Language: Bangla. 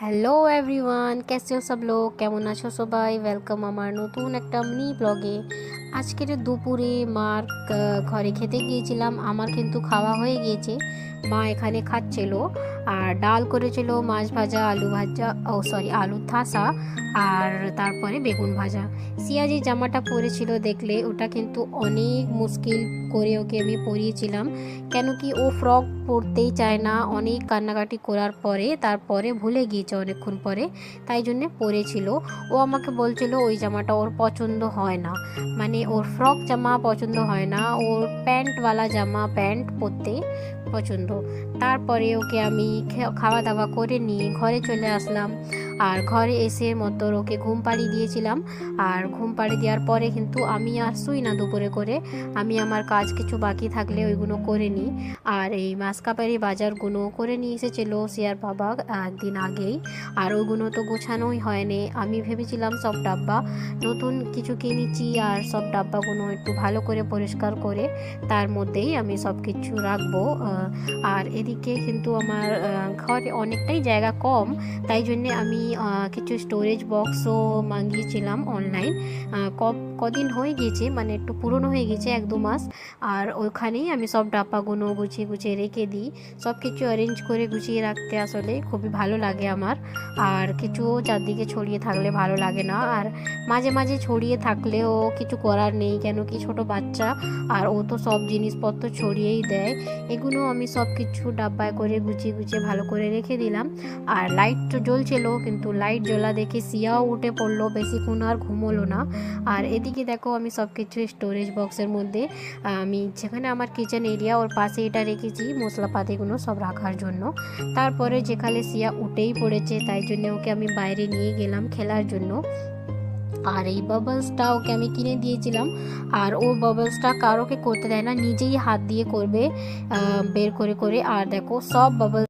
হ্যালো এভরিওয়ান, कैसे हो सब लोग? কেমন আছো সবাই? ওয়েলকাম আমার নতুন একটা মিনি ব্লগে। আজকের দুপুরে মার ঘরে খেতে গিয়েছিলাম। আমার কিন্তু খাওয়া হয়ে গিয়েছে। মা এখানে খাচ্ছিল আর ডাল করেছিল, মাছ ভাজা, আলু ভাজা, ও সরি আলুর থাসা, আর তারপরে বেগুন ভাজা। সিয়া যে জামাটা পরেছিল দেখলে, ওটা কিন্তু অনেক মুশকিল করে ওকে আমি পরিয়েছিলাম, কেন কি ও ফ্রক পরতেই চায় না। অনেক কান্নাকাটি করার পরে তারপরে ভুলে গিয়েছে অনেকক্ষণ পরে, তাই জন্যে পরেছিল। ও আমাকে বলছিল ওই জামাটা ওর পছন্দ হয় না, মানে ওর ফ্রক জামা পছন্দ হয় না, ওর প্যান্টওয়ালা জামা প্যান্ট পরতে পছন্দ। তারপরে ওকে আমি খাওয়া দাওয়া করে নিয়ে ঘরে চলে আসলাম। আর ঘরে এসে মতো ওকে ঘুম পাড়িয়ে দিয়েছিলাম। আর ঘুম পাড়িয়ে দেওয়ার পরে কিন্তু আমি আর শুই না দুপুরে করে, আমি আমার কাজ কিছু বাকি থাকলে ওইগুলো করে নিই। আর এই মাসকাবারি বাজারগুলো করে নিয়ে এসেছিল সিয়ার বাবা একদিন আগেই। আর ওইগুলো তো গোছানোই হয়নি। আমি ভেবেছিলাম সব ডাব্বা নতুন কিছু কিনেছি, আর সব ডাব্বাগুলো একটু ভালো করে পরিষ্কার করে তার মধ্যেই আমি সব কিছু রাখবো। আর এদিকে কিন্তু আমার ঘরে অনেকটাই জায়গা কম, তাই জন্যে আমি কিছু স্টোরেজ বক্সও মাঙ্গিয়েছিলাম অনলাইন। কদিন হয়ে গিয়েছে, মানে একটু পুরনো হয়ে গেছে, 1-2 মাস। আর ওখানেই আমি সব ডাব্বাগুলো গুছিয়ে গুছিয়ে রেখে দিই। সব কিছু অ্যারেঞ্জ করে গুছিয়ে রাখতে আসলে খুবই ভালো লাগে আমার। আর কিছু চারদিকে ছড়িয়ে থাকলে ভালো লাগে না, আর মাঝে মাঝে ছড়িয়ে থাকলেও কিছু করার নেই, কেন কি ছোট বাচ্চা, আর ও তো সব জিনিসপত্র ছড়িয়েই দেয়। এগুলো আমি সব কিছু ডাব্বায় করে গুছিয়ে গুছিয়ে ভালো করে রেখে দিলাম। আর লাইট জ্বলছিল, কিন্তু লাইট জ্বলা দেখে সিয়াও উঠে পড়লো, বেশিক্ষণ আর ঘুমোলো না। আর এদিকে দেখো আমি সব কিছু স্টোরেজ বক্সের মধ্যে, আমি যেখানে আমার কিচেন এরিয়া ওর পাশে এটা রেখেছি মশলাপাতিগুলো সব রাখার জন্য। তারপরে যেখানে সিয়া উঠেই পড়েছে, তাই জন্য ওকে আমি বাইরে নিয়ে গেলাম খেলার জন্য। আর এই বাবলসটা ওকে আমি কিনে দিয়েছিলাম। আর ও বাবলসটা কারোকে করতে দেয় না, নিজেই হাত দিয়ে করবে বের করে করে। আর দেখো সব বাবলস